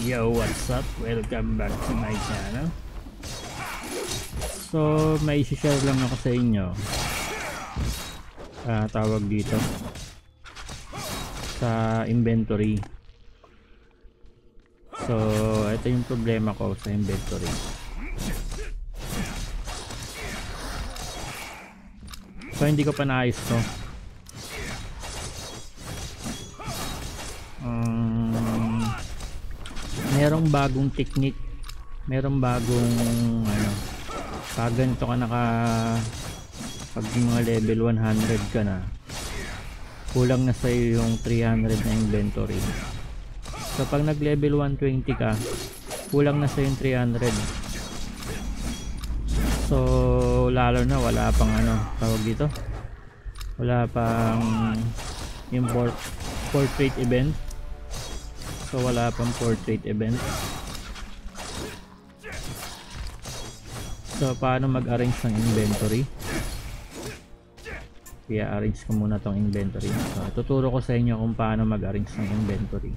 Yo, what's up? Welcome back to my channel. So, may share lang ako sa inyo. Tawag dito sa inventory. So, ito yung problema ko sa inventory. So, hindi ko pa naayos to. Merong bagong technique, merong bagong pag ganito ka pag mga level 100 ka na, kulang na sa'yo yung 300 na inventory. So pag nag level 120 ka, kulang na sa'yo yung 300. So lalo na wala pang tawag dito, wala pang yung portrait event. So wala pang portrait event. So paano mag-arrange ng inventory? I-arrange ko muna tong inventory. So tuturo ko sa inyo kung paano mag-arrange ng inventory.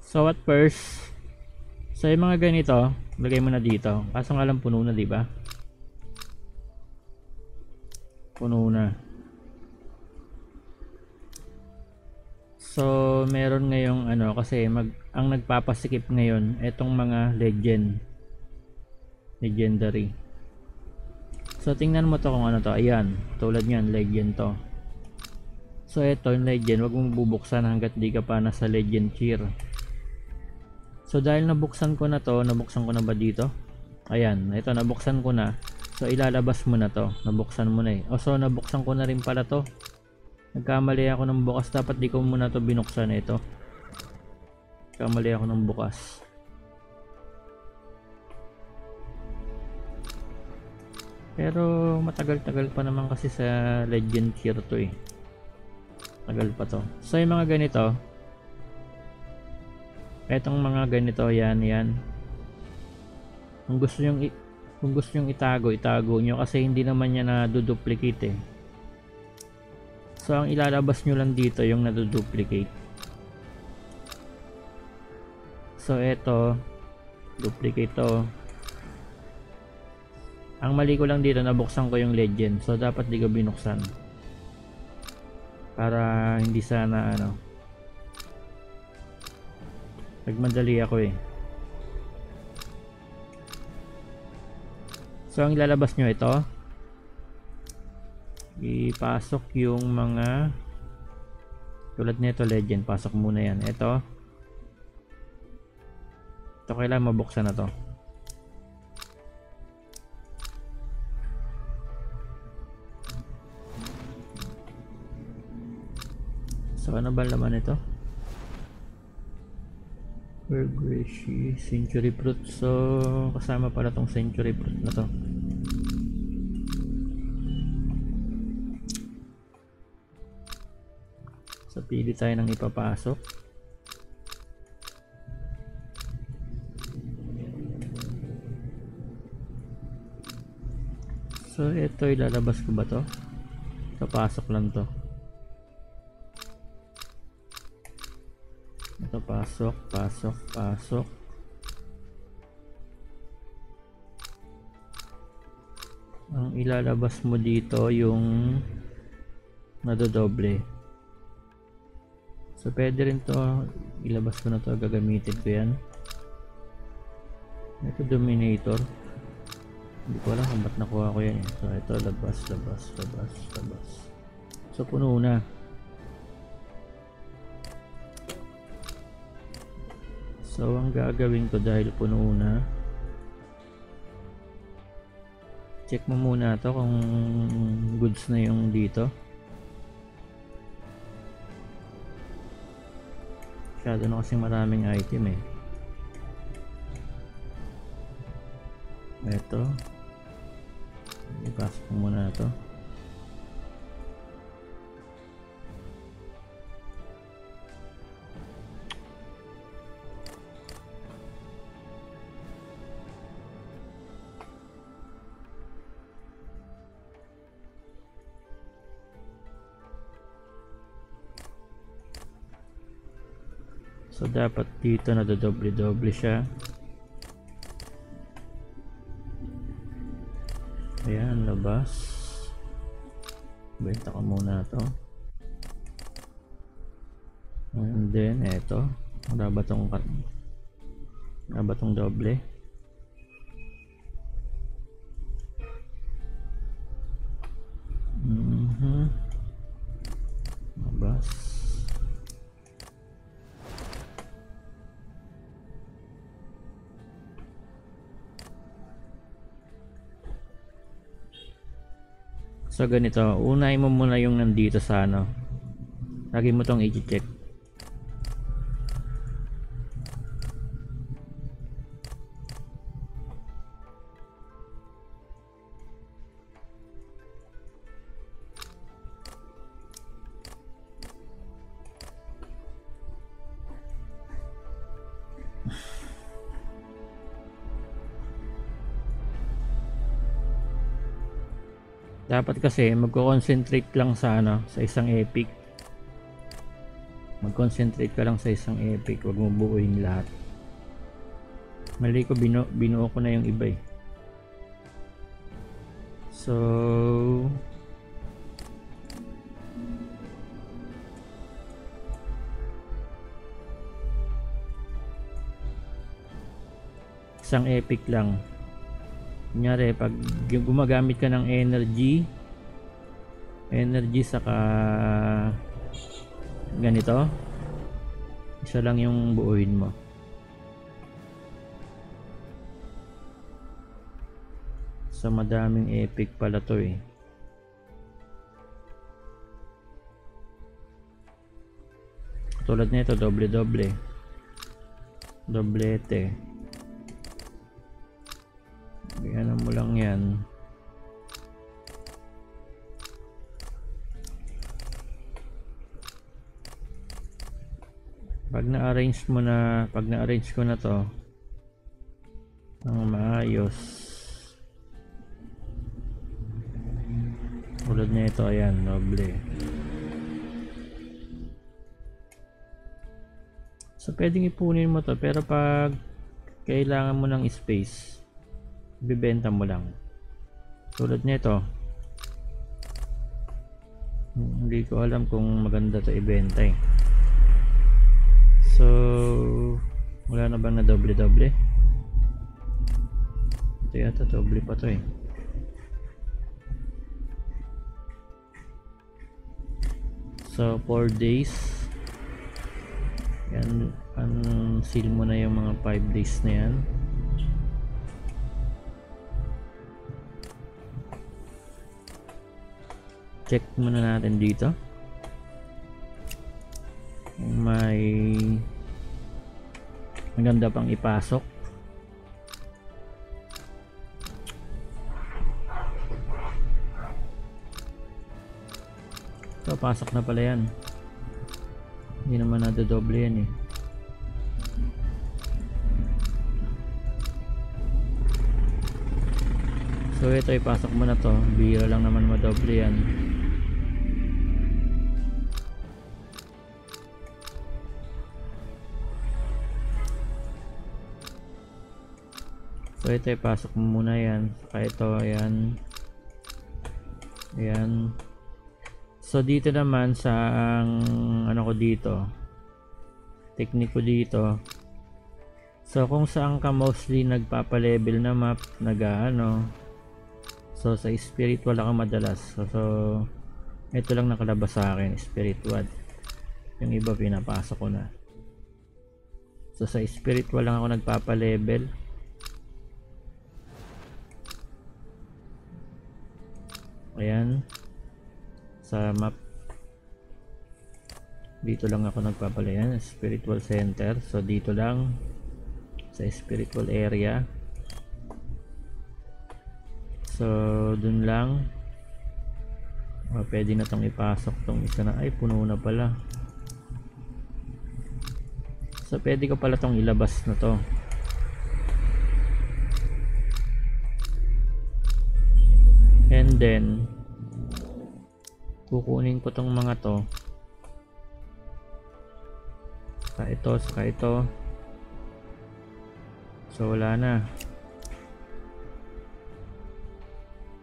So at first, so yung mga ganito, lagay mo na dito. Kaso nga lang puno na, di ba? Puno na. So meron ngayong kasi ang nagpapasikip ngayon etong mga legendary. So tingnan mo to kung ano to. Ayan, tulad niyan, legend to. So ito yung legend, wag mong bubuksan hanggat di ka pa nasa legend tier. So dahil nabuksan ko na to, nabuksan ko na ba dito? Ayan, ito nabuksan ko na. So ilalabas mo na to, nabuksan mo na so nabuksan ko na rin pala to. Nagkamali ako ng bukas, dapat di ko muna to binuksan ito. Nagkamali ako ng bukas. Pero matagal-tagal pa naman kasi sa legend tier to Tagal pa to. So yung mga ganito, etong mga ganito, yan. Kung gusto nyong itago nyo kasi hindi naman niya na-duplicate So ang ilalabas nyo lang dito yung na-duplicate. So eto, duplicate to. Ang mali ko lang dito, nabuksan ko yung legend. So dapat di ko binuksan. Para hindi sana nagmadali ako So ang ilalabas nyo ito, ipasok yung mga tulad nito legend, pasok muna yan. Ito kailangan mabuksan na to. So ano ba laman ito? Bergrashi, century fruit. So kasama pala tong century fruit na to. So pili tayo ng ipapasok. So ito ilalabas ko ba to? Papasok lang to. Ito pasok. Ang ilalabas mo dito yung nadodoble. So pwede rin to, ilabas ko na to, gagamitin ko yan. Ito dominator, hindi ko alam kung ba't nakuha ko yan So ito labas. So puno na. So ang gagawin ko dahil puno na, check mo muna to kung goods na yung dito. Masyado na kasing maraming item Ito, ipasok mo muna to. So dapat dito na doble siya. Ayan, labas. Benta ko muna to. And then eto, wala ba tong doble? Labas. So ganito, unahin mo muna yung nandito sa ano. Lagi mo tong i-check. Dapat kasi magko-concentrate lang sa ano, sa isang epic. Mag-concentrate ka lang sa isang epic, wag mo buuin lahat. Mali ko, binuo ko na yung iba eh. So isang epic lang. Kunyari, pag gumagamit ka ng energy saka ganito, isa lang yung buuin mo. So madaming epic pala to eh. Tulad nito, doblete. Bigyan mo lang yan. Pag na-arrange ko na to ng maayos, tulad nito, ayan, doble. So pwedeng ipunin mo to, pero pag kailangan mo ng space, bibenta mo lang. Tulad nito, hindi ko alam kung maganda to ibenta eh. So wala na bang na doble? Ito yata doble pa to eh. So 4 days yan, unseal mo na yung mga 5 days na yan. Check muna natin dito. May maganda pang ipasok. So pasok na pala yan. Hindi naman nadodoble yan eh. So ito, ipasok mo na to. Bira lang naman madoble yan. So ito, ipasok mo muna yan. Saka ito, ayan. Ayan. So dito naman sa ano ko dito, technique ko dito. So kung saan ka mostly nagpapa-level na map, nag-ano. So sa spiritual ako madalas. So ito lang nakalabas sa akin, spiritual. Yung iba pinapasok ko na. So sa spiritual lang ako nagpapa-level. Ayan. Sa map dito lang ako nagpapalayan, spiritual center. So dito lang sa spiritual area. So dun lang. Pwede na tong ipasok tong isa na. Ay, puno na pala. So pwede ko pala tong ilabas na to. And then kukunin ko tong mga to. saka ito. So wala na.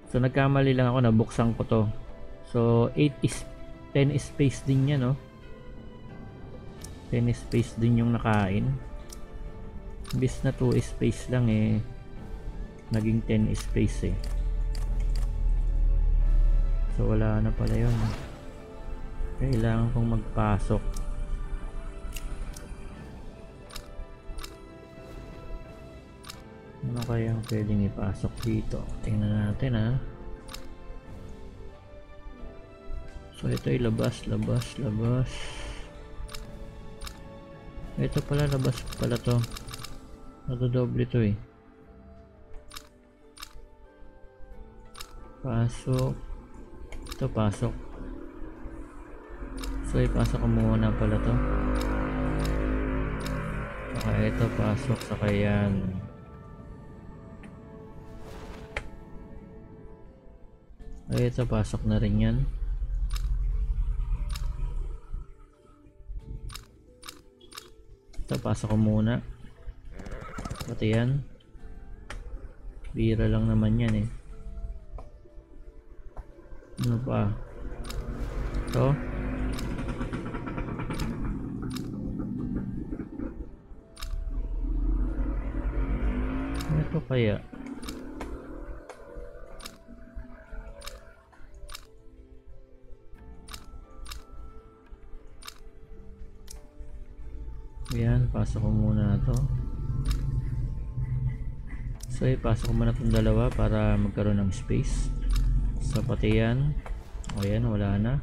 So nagkamali lang ako, nabuksan ko to. So 10 space din yan, no? 10 space din yung nakain. Imbis na 2 space lang eh, naging 10 space eh. So wala na pala yun. Kailangan kong magpasok. Ano kaya ang pwedeng ipasok dito? Tingnan natin ha. So ito ay labas. Ito pala, labas pala to. Natodoble to eh. Pasok. Ito pasok. So ipasok ko muna pala to. Saka ito pasok, saka yan. Ay, ito pasok na rin yan. Ito pasok ko muna. Pati yan. Bira lang naman yan eh. Ano pa? Ito. Ito kaya. Yan, pasok ko muna ito. So ipasok ko muna itong dalawa para magkaroon ng space. So pati yan. O yan, wala na.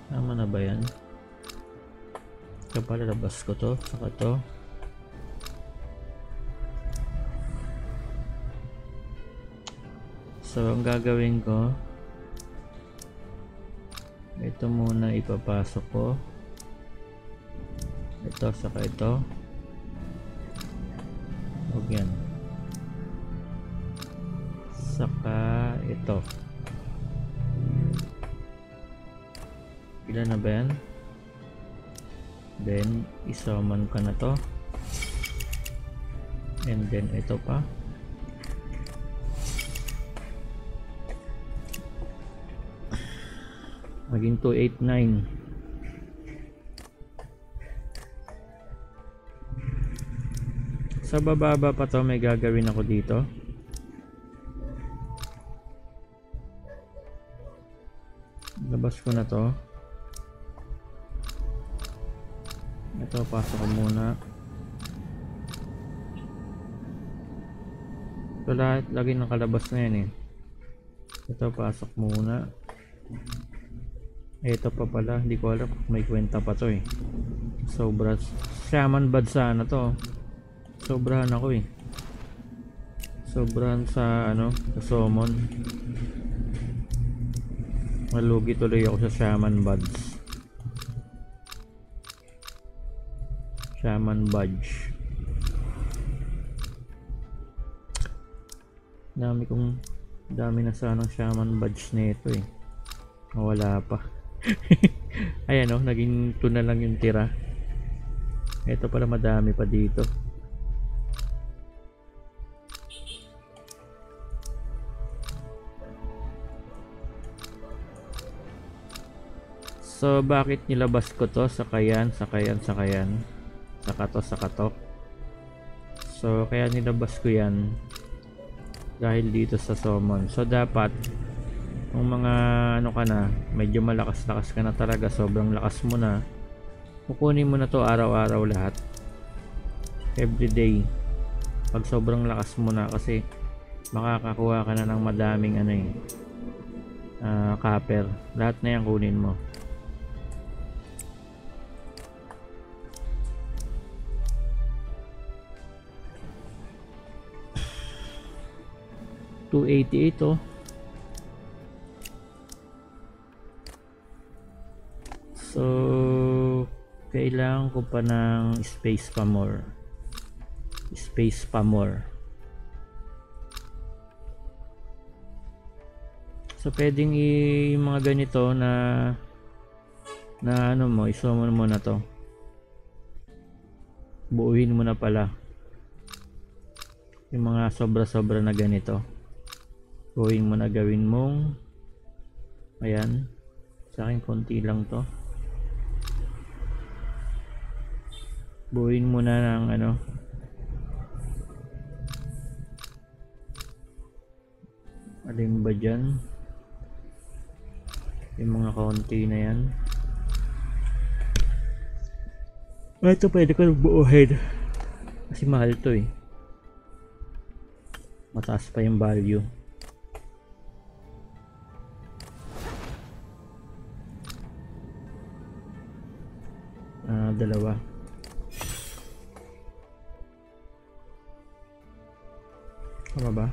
Tama na ba yan? Ito pala, labas ko to, saka to. So ang gagawin ko, ito muna ipapasok ko. Ito saka ito. Huwag yan. Saka ito. Ilan na ba yan? Then isummon ka na to. And then ito pa. Maging 289. Sa bababa pa to, may gagawin ako dito. Labas ko na to. Ito, pasok ko muna. So lahat, lagi nakalabas na yan eh. Ito, pasok muna. Ito pa pala, hindi ko alam, may kwenta pa to eh. Sobra, shaman bad sana to. Sobrahan ako eh. Sobrahan sa ano, sa summon. Malugi tuloy ako sa shaman buds. Shaman badge. Dami na sanang shaman badge nito eh. Wala pa. Ayan o, naging 2 na lang yung tira. Ito pala, madami pa dito. So bakit nilabas ko to? Saka yan. Saka to. So kaya nilabas ko yan dahil dito sa summon. So dapat kung mga ano ka na, medyo malakas-lakas ka na talaga, sobrang lakas mo na, kukunin mo na to araw-araw lahat, everyday. Pag sobrang lakas mo na, kasi makakakuha ka na ng madaming ano eh, copper. Lahat na yan kunin mo. $288 oh. So kailangan ko pa ng space pa more. So pwedeng yung mga ganito na ano mo, isumo mo na to. Buuhin mo na pala. Yung mga sobra-sobra na ganito. Buuhin mo na, gawin mong ayan. Sa akin konti lang to. Buuhin mo na ng ano. Alin ba dyan? Yung mga konti na yan. Ito pwede ko buuhin. Kasi mahal to eh. Mataas pa yung value. Dalawa. Tama ba?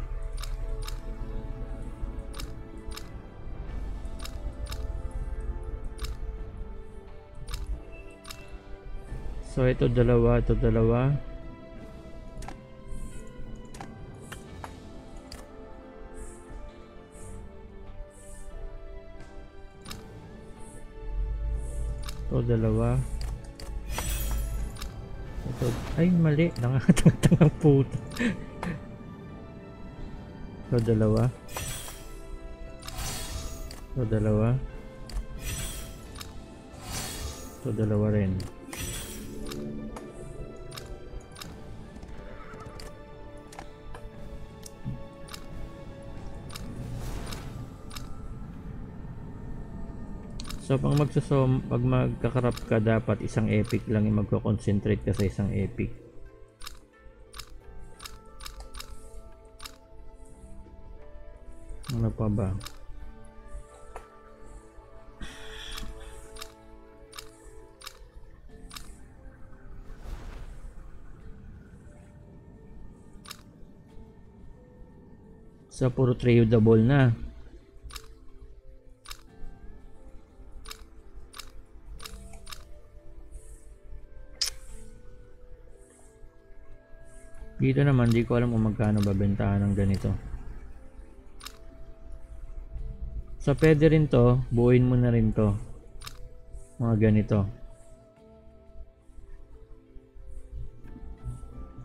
So ito dalawa, ito dalawa. Ito dalawa. Ito, ay mali, nangatang puto. Ito dalawa. Ito dalawa. Ito dalawa rin. So pag pag magkakarap ka, dapat isang epic lang yung magko-concentrate ka sa isang epic. Ano pa ba? So puro tradable na. Dito naman, di ko alam kung magkano babentahan ng ganito. So pwede rin to, buuin mo na rin to. Mga ganito.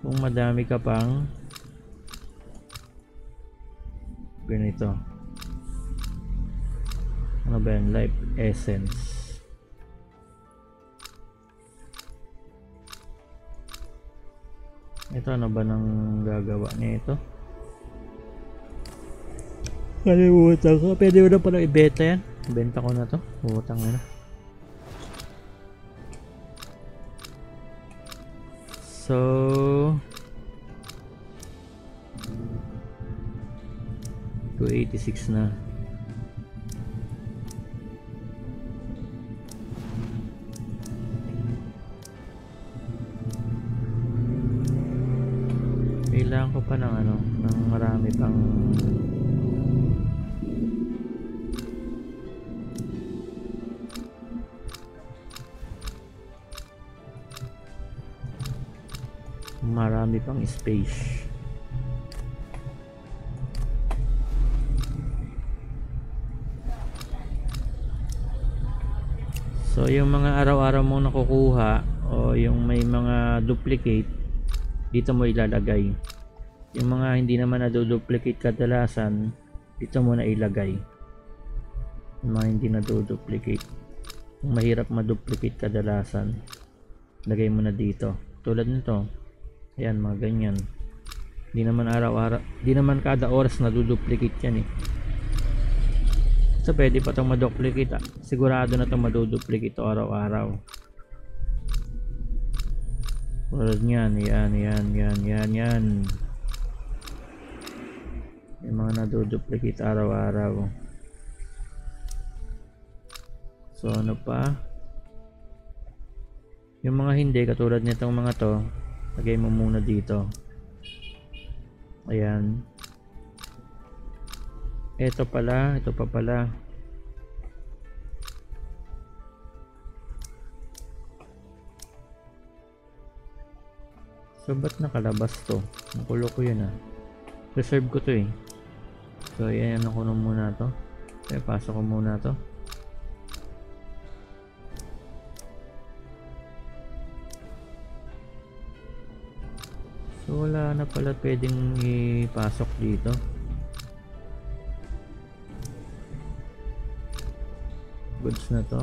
Kung madami ka pang ganito. Ano ba yan? Life Essence. Ito ano ba nang gagawa nito? Kalimutan ko. Pwede mo na pala i-beta yan. Benta ko na to. Utang na. So 286 na. Kailangan ko pa ng ano, ng marami pang space. So yung mga araw-araw mo nakukuha o yung may mga duplicate, dito mo ilalagay. Yung mga hindi naman na-duplicate kadalasan, dito mo na ilagay. Yung mga hindi na-duplicate, yung mahirap ma-duplicate kadalasan, lagay mo na dito. Tulad nito, ayan, mga ganyan. Hindi naman araw-araw, hindi naman kada oras na-duplicate yan eh. So pwede pa itong ma-duplicate. Sigurado na itong ma-duplicate ito araw-araw. Tulad yan, yan. Yung mga na-duplicate araw-araw. So ano pa? Yung mga hindi, katulad nitong mga to, lagay mo muna dito. Ayan. Ito pa pala. So ba't nakalabas to? Nakulo ko yun ah. Reserve ko to eh. So ayan, ano ko muna to. Okay, pasok ko muna to. So wala na pala pwedeng ipasok dito. Goods na to.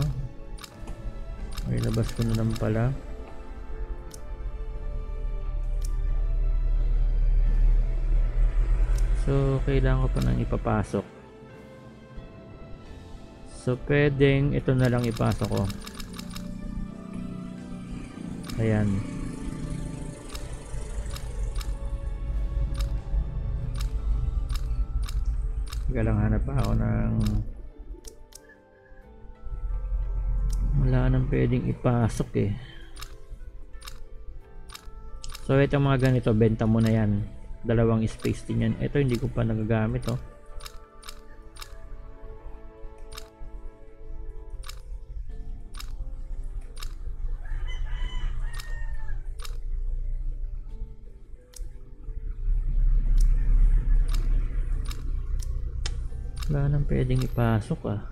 Ay, labas ko na lang pala. So kailangan ko pa nang ipapasok. So pwedeng ito na lang ipasok ko. Ayan. Lang hanap pa ako ng wala nang pwedeng ipasok eh. So ito mga ganito, benta mo na yan. Dalawang space din yan. Ito hindi ko pa nagagamit oh. Wala nang pwedeng ipasok ah.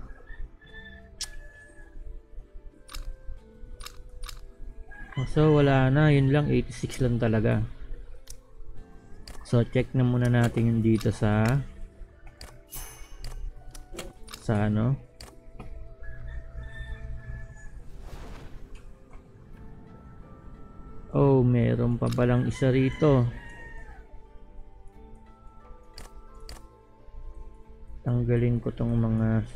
So wala na, yun lang, 86 lang talaga. So check na muna natin yung dito sa ano. Oh, meron pa palang isa rito. Tanggalin ko tong mga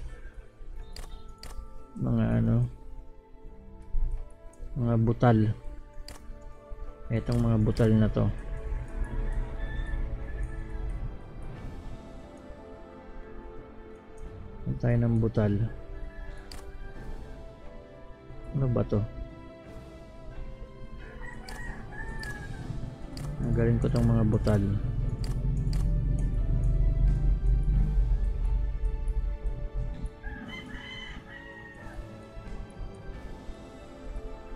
ano, mga butal. Etong mga butal na to. Tayo ng butal. Ano ba to? Tanggalin ko tong mga butal.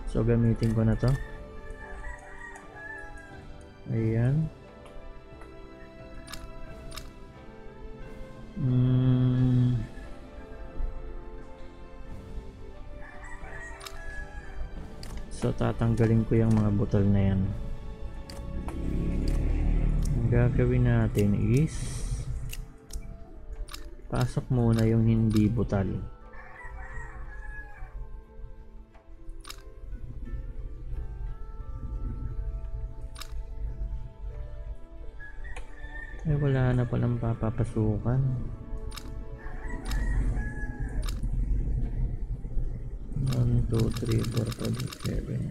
So gamitin ko na to. Ayan. So tatanggalin ko yung mga botol na yan. Ang gagawin natin is pasok muna yung hindi butal. Ay wala na palang papapasukan. 1, 2, 3, 4, 5, 6, 7.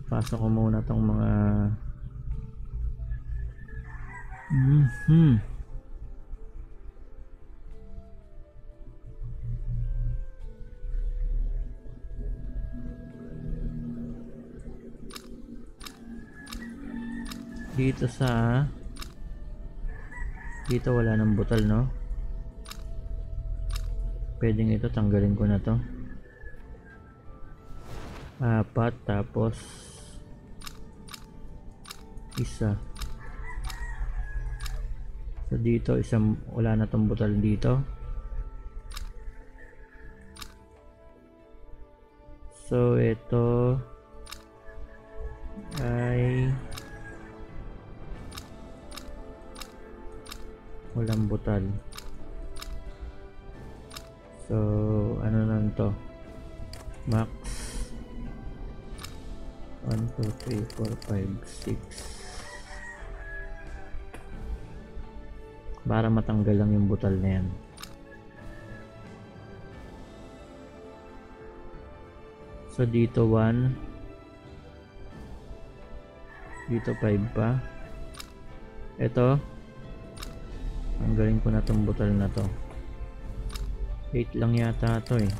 Pasok ko muna tong mga dito wala nang butal, no? Pwedeng ito tanggalin ko na to. 4 tapos isa. So dito isang wala na tong butal dito. So ito ay walang butal. So ano na to? Max 1, 2, 3, 4, 5, 6 para matanggal lang yung butal na yan. So dito 1, dito 5 pa. Ito tanggalin ko na tong butal na to. 8 lang yata to eh.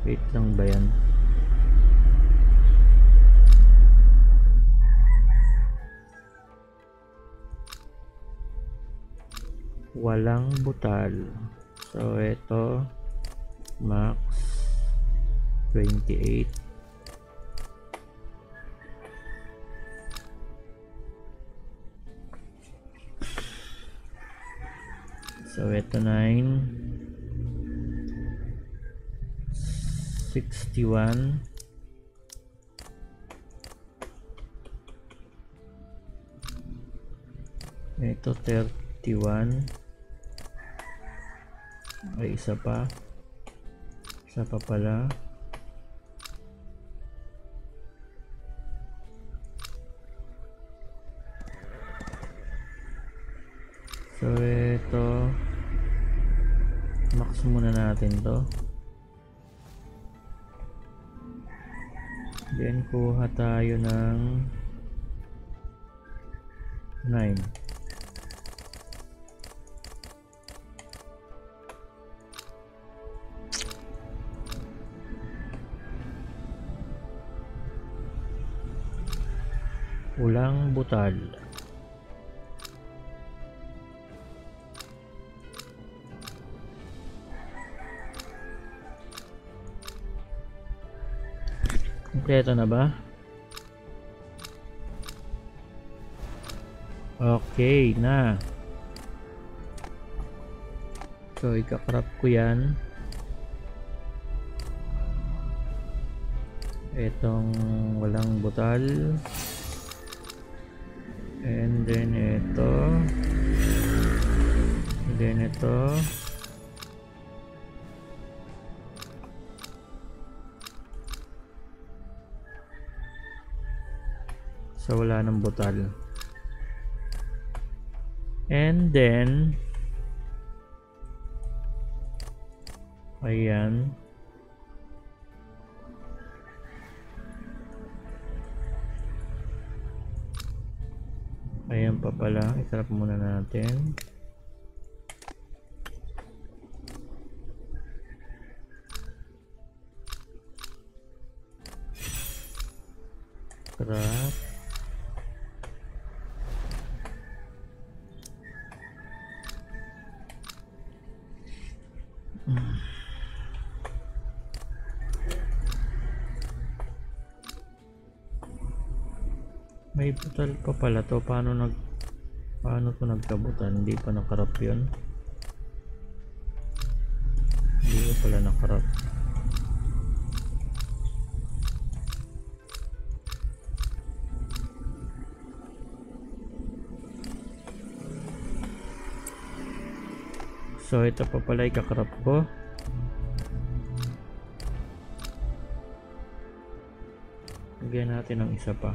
Wait lang ba yan? Walang butal. So ito max 28. 1, So ito 9 61 ito 31 ay isa pa pala. So ito max muna natin to, then kuha tayo ng 9. Ulang butal. Kompleto na ba? Okay na. So ikakrap ko yan. Itong walang butal. And then ito. And then ito. So wala nang butal. And then ayan. Ayan pa pala. Itarap muna natin. Trap. May butal pa pala to. Paano to nagkabutan? Hindi pa nakarap yun. Hindi pa pala nakarap. So ito pa pala ikakarap ko. Lagyan natin ng isa pa.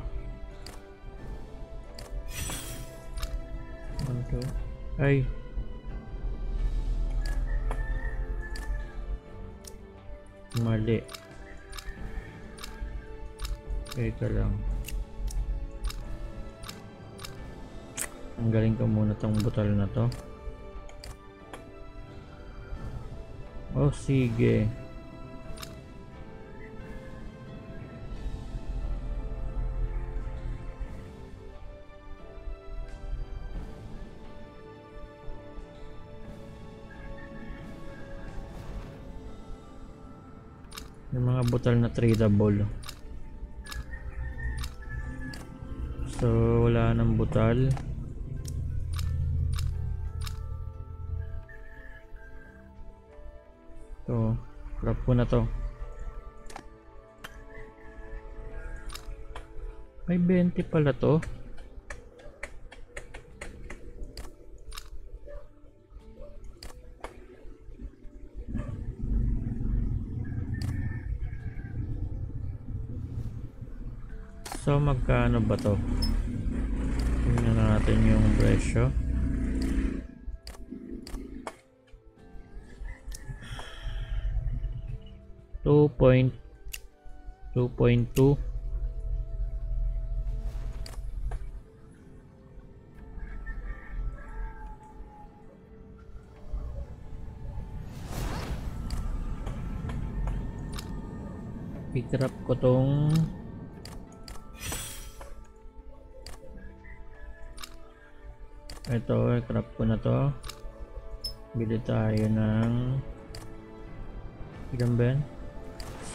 Ay, mali. Teka lang. Ang galing ko muna tong butal na to. Oh, sige. Yung mga butal na tradable. So wala nang butal. So crop ko na to. May 20 pala to. So magkano ba to? Tingnan natin yung presyo. $2.2. I-crop ko tong ito, i-crop ko na to. Bili tayo ng ilan ba yan?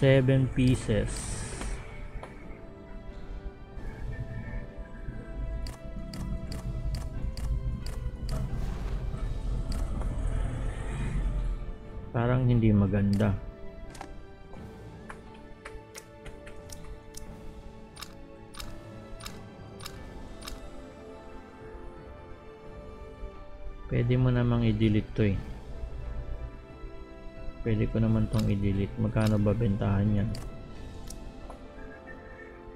7 pieces. Parang hindi maganda. Pwede mo namang i-delete to eh. Pwede ko naman tong i-delete. Magkano ba bentahan yan?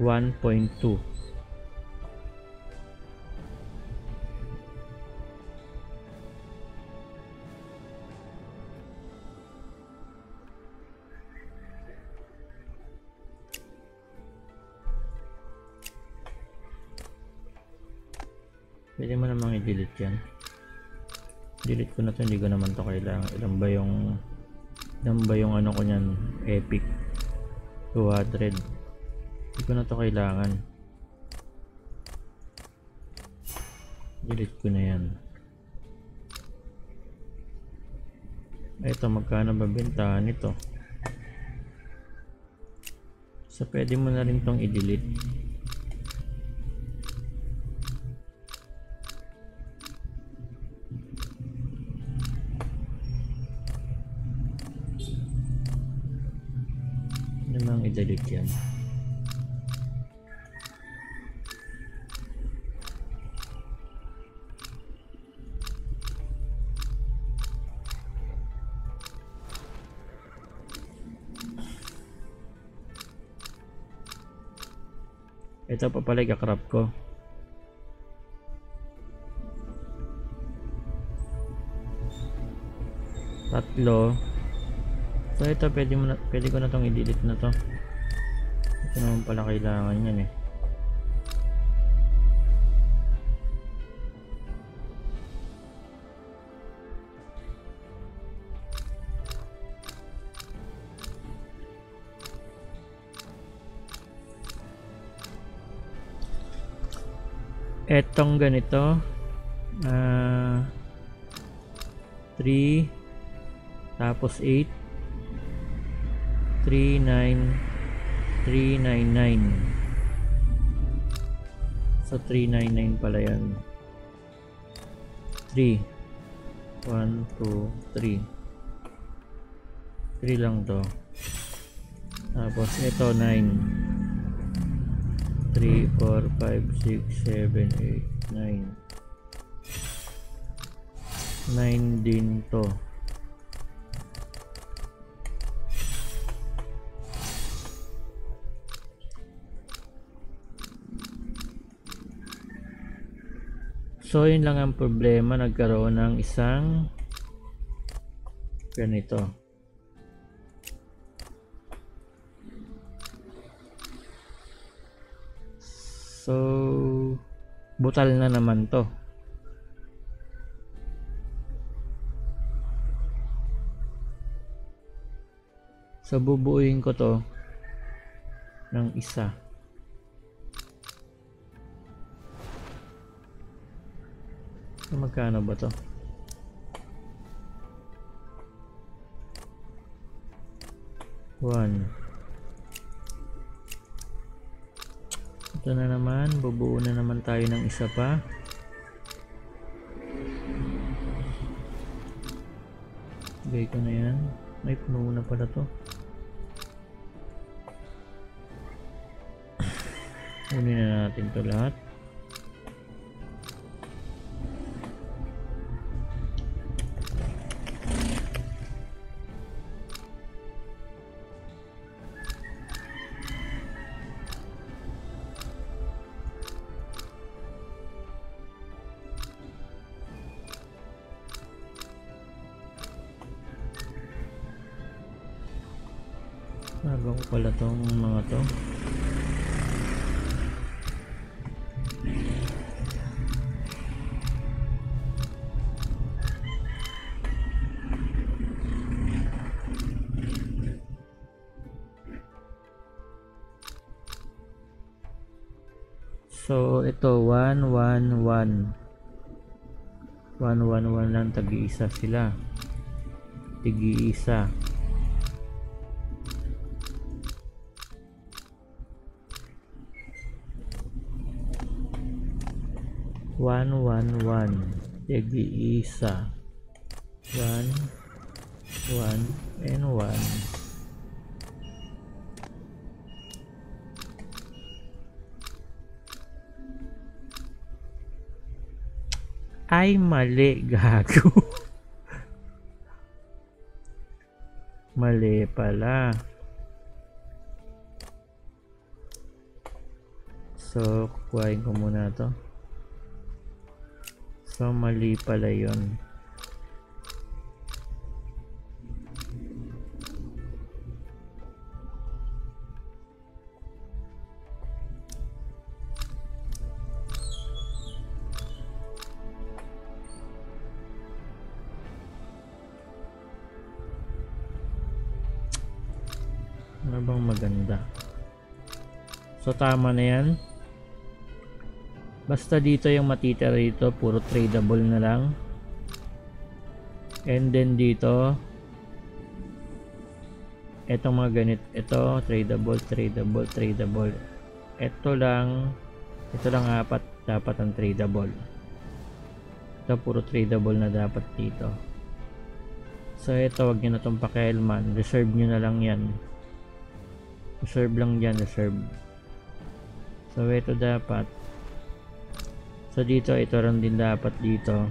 1.2. Pwede mo namang i-delete yan. Delete ko na to, hindi ko naman to kailangan. Ilan ba yung ano ko nyan? Epic 200. Hindi ko na to kailangan. Delete ko na yan. Ito, magkano ba bentahan nito? So pwede mo na rin tong i-delete. Namang i-delete yan. Ito pa pala ikakrap ko. Tatlo. So ito pwede ko na tong i-delete na to. Ito naman pala kailangan yan eh. Etong ganito 3 tapos 8 399. So 399 pala yan. 3 1 2 3 lang to. Tapos ito 9 3 4 5 6 7 8 9 9 din to. So yun lang ang problema, nagkaroon ng isang ganito. So butal na naman to. So bubuuin ko to ng isa. So, magkano ba to? One. Ito na naman, bubuo na naman tayo ng isa pa. Bigay ko na yan. May puno na pala to. Kunin na natin to lahat. Bago ko pala tong mga to. So ito 111 lang, tag-iisa sila. Tig-iisa. Tig-iisa. 1 1 and 1. Ay, mali, gago. Mali pala. So, kukuhain ko muna to. So, mali pala yun. Ano bang maganda? So, tama na yan. Basta dito yung matitira dito, puro tradable na lang. And then dito, etong mga ganit, ito tradable, tradable, tradable. Ito lang apat dapat ang tradable. Ito puro tradable na dapat dito. So ito, wag nyo na itong pakialaman, reserve nyo na lang yan. Reserve lang dyan, reserve. So ito dapat. So dito, ito rin din dapat dito.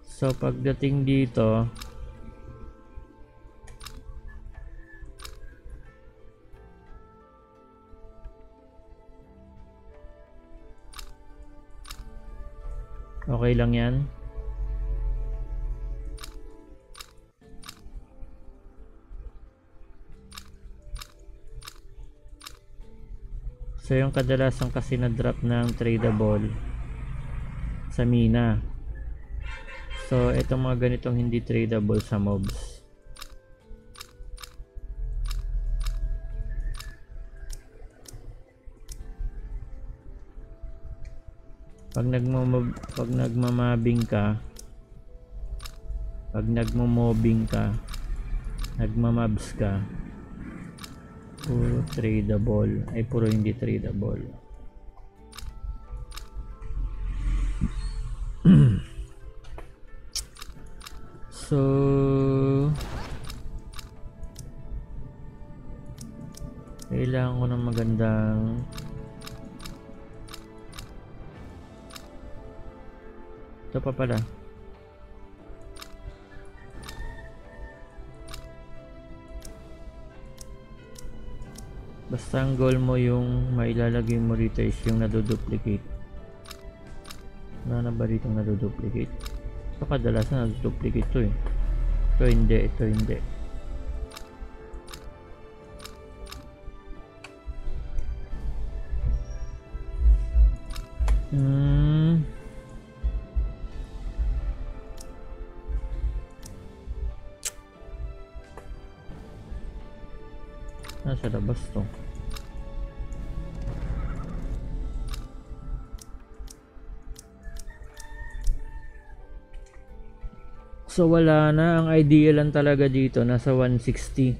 So pagdating dito, okay lang yan. So yung kadalasan kasi na drop ng tradable sa mina. So itong mga ganitong hindi tradable sa mobs. Pag nagmamabing ka, pag nagmo-mobbing ka, nagmamabs ka, puro tradable, ay puro hindi tradable. So kailangan ko ng magandang ito pa pala. Basta ang goal mo yung mailalagay mo rito is yung naduduplicate. Wala na ba rito naduduplicate? Ito kadalasan naduduplicate to eh. Ito hindi, ito hindi. Nasa labas to. So wala na, ang ideal lang talaga dito nasa 160.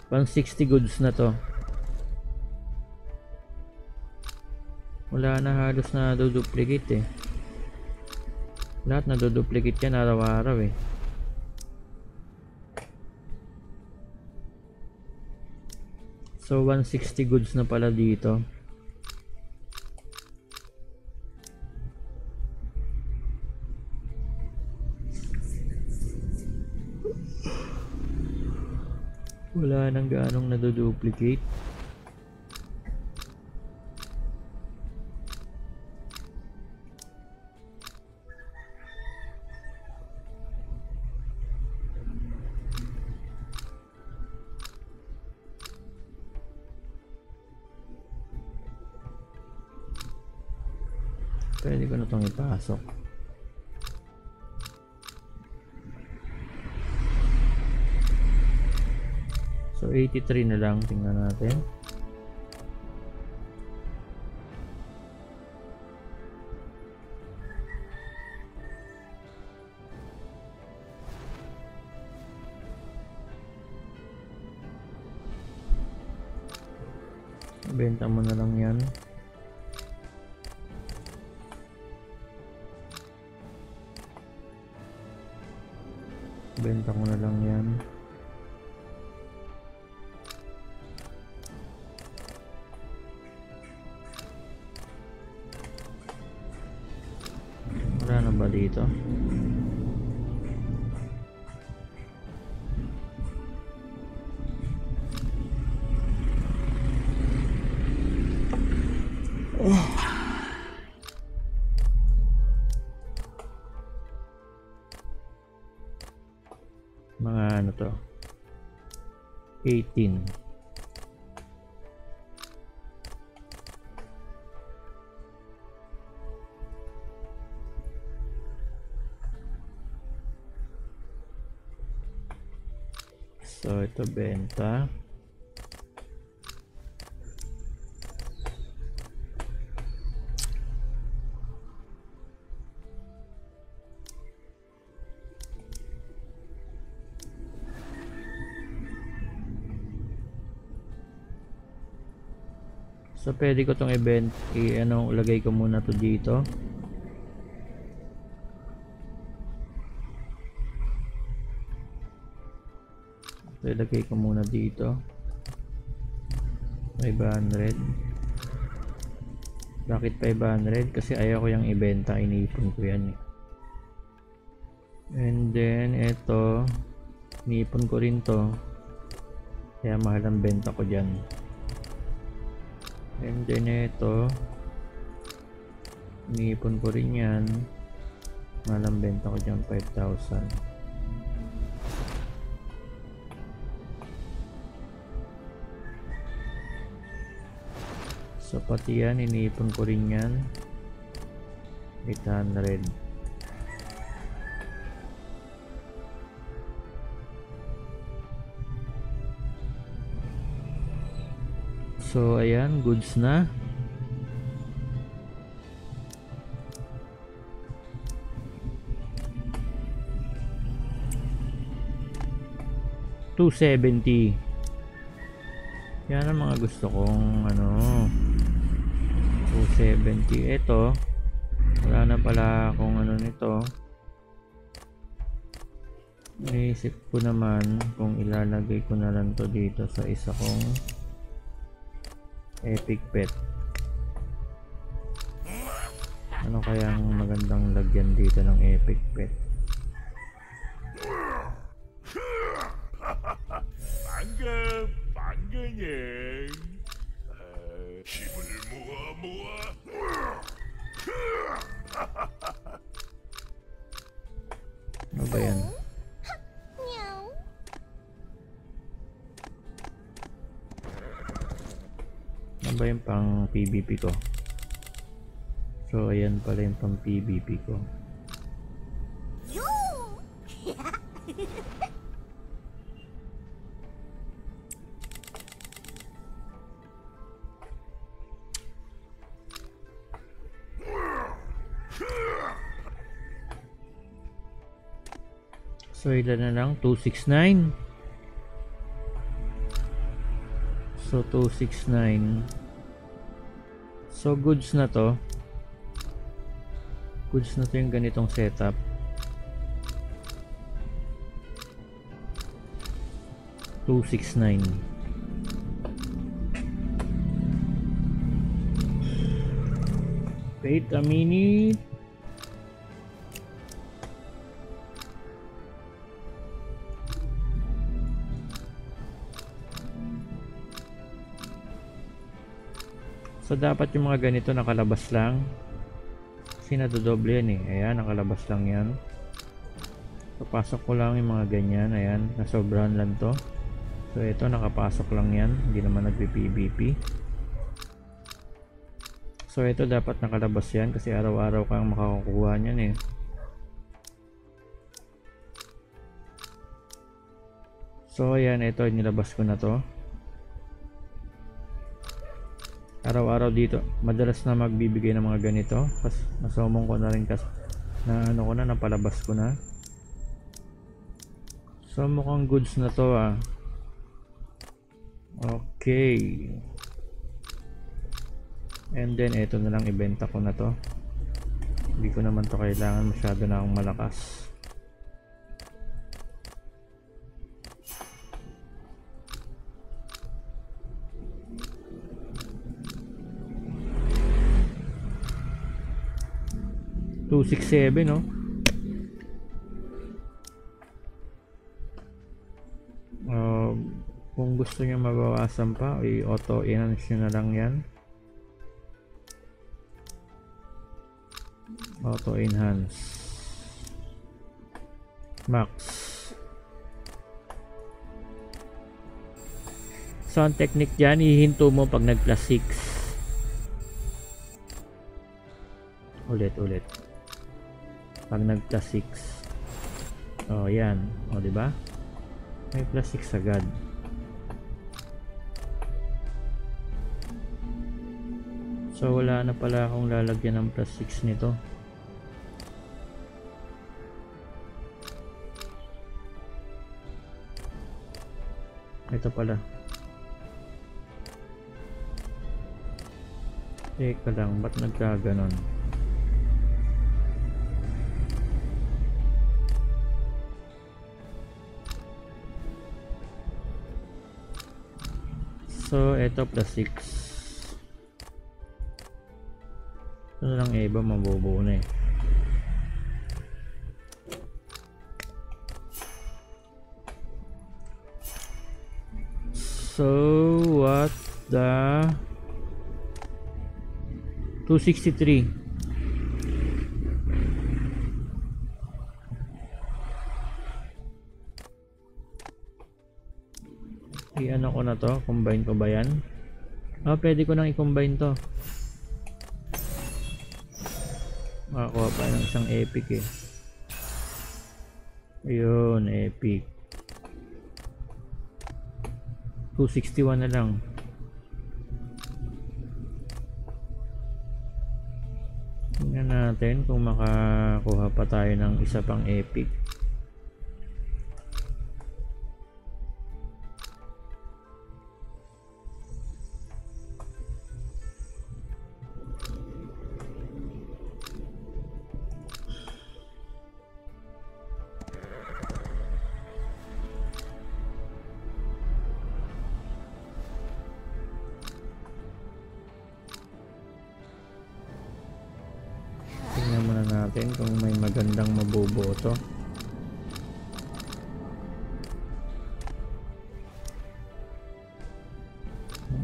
160 goods na to. Wala na halos na duplicate eh. Lahat na duplicate yan araw-araw eh. So 160 goods na pala dito. Wala nang gaanong naduduplicate. Pwede ko na itong ipasok. So 83 na lang, tingnan natin. Benta mo na lang yan. Benta ko na lang yan. Wala na ba dito? Mga ano to? 18. So ito benta. So pwede ko tong event ano, lagay ko muna to dito. So ilagay ko muna dito 500. Bakit 500? Kasi ayaw ko yung ibenta, iniipon ko yan eh. And then ito iniipon ko rin to, kaya mahal ang benta ko dyan. And then ito iniipon ko rin yan, mahal ang benta ko dyan, 5,000. So pati yan iniipon ko rin yan, 800. So ayan, goods na. $270. Yan ang mga gusto kong ano, 270. Ito wala na pala akong ano nito. Naisip ko naman kung ilalagay ko na lang to dito sa isa kong epic pet. Ano kayang magandang lagyan dito ng epic pet? Pangganya. Hibul mua. Ano ba yan? Ano ba yung pang PVP ko? So ayan pala yung pang PVP ko. So ilan na lang? 269. So 269. So goods na to. Goods na to yung ganitong setup. $269. Wait a minute. So dapat yung mga ganito nakalabas lang. Kasi nadodoble yan eh. Ayan, nakalabas lang yan. So pasok ko lang yung mga ganyan. Ayan, nasobrahan lang to. So ito nakapasok lang yan. Hindi naman nagpi-PVP. So ito dapat nakalabas yan kasi araw-araw kang makakakuha niyan eh. So ayan, ito nilabas ko na to. Araw-araw dito madalas na magbibigay ng mga ganito kasi nasomong ko na rin kasi na ano ko na, napalabas ko na. So mukhang goods na to ah. Okay, and then ito na lang, ibenta ko na to. Hindi ko naman to kailangan, masyado na akong malakas. 267, no? Kung gusto nyo mabawasan pa, i-auto enhance nyo na lang yan. Auto enhance max. So ang technique dyan, ihinto mo pag nag plus 6 ulit pag nag plus 6. Oh yan, o diba may plus 6 agad. So wala na pala akong lalagyan ng plus 6 nito. Ito pala. Teka lang, ba't nagkaganon? So ito plus 6. Ito na lang iba, mabubuo na eh. So what the 263. I-ano ko na to, combine ko ba yan? Pwede ko nang i-combine to. Makakuha pa ng isang epic eh. Ayun, epic. 261 na lang. Tingnan natin kung makakuha pa tayo ng isa pang epic. Tingnan muna natin kung may magandang mabubuo to.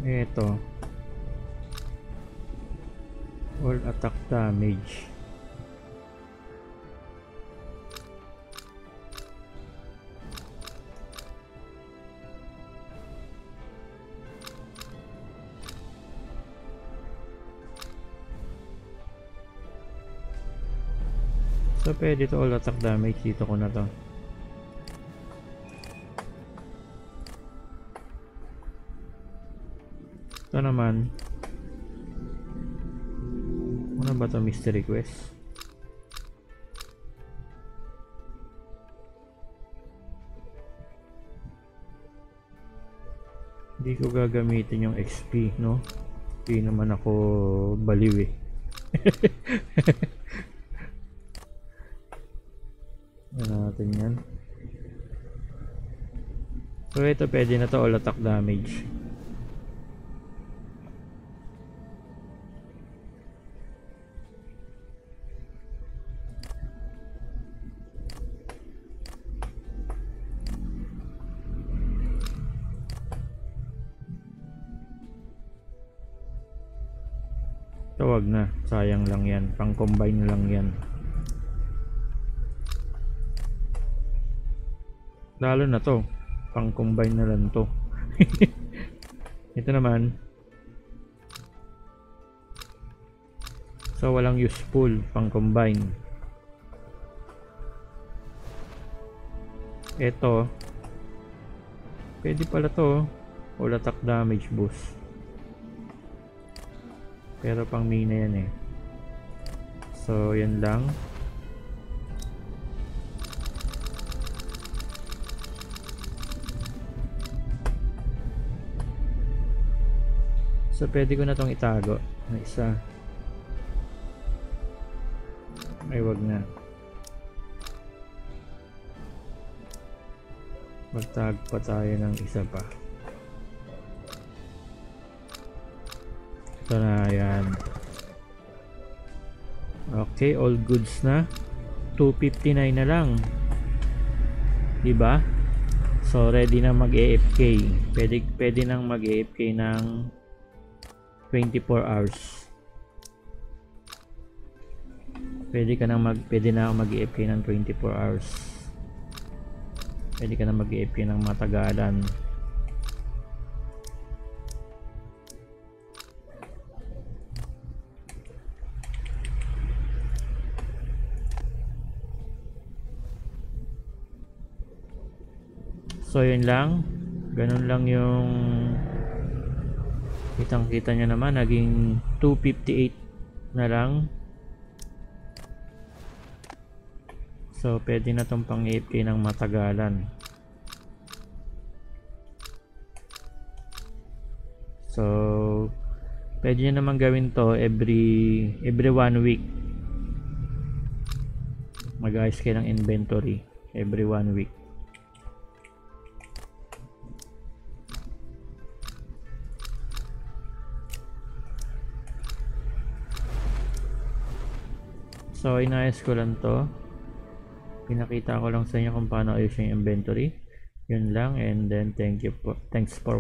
Ito, all attack damage. So pwede to all attack damage, dito ko na to. Ito naman, ano ba to, mystery quest? Hindi ko gagamitin yung XP, no? Hindi naman ako baliw eh. Natin yan. So ito pwede na to, all attack damage. Tawag na, sayang lang yan, pang combine lang yan. Lalo na to, pang combine na lang to. Ito naman, so walang useful, pang combine. Ito pwede pala to, all attack damage boost, pero pang mina yan eh. So yan lang. So pwede ko na tong itago na isa. Ay wag na, magtag pa tayo ng isa pa. Ito na yan. Okay. Okay, all goods na. 259 na lang. Diba? So ready na mag-AFK. Pwede nang mag-AFK ng 24 hours. Pwede na mag-AFK ng 24 hours. Pwede ka na mag-AFK ng matagalan. So yun lang, ganun lang yung kitang kita nyo naman, naging 258 na lang. So pwede na tong pang AFK ng matagalan. So pwede nyo naman gawin to every 1 week. Mag-ayos kayo ng inventory every 1 week. So inayos ko lang to, pinakita ko lang sa inyo kung paano ayos yung inventory. Yun lang, and then thanks for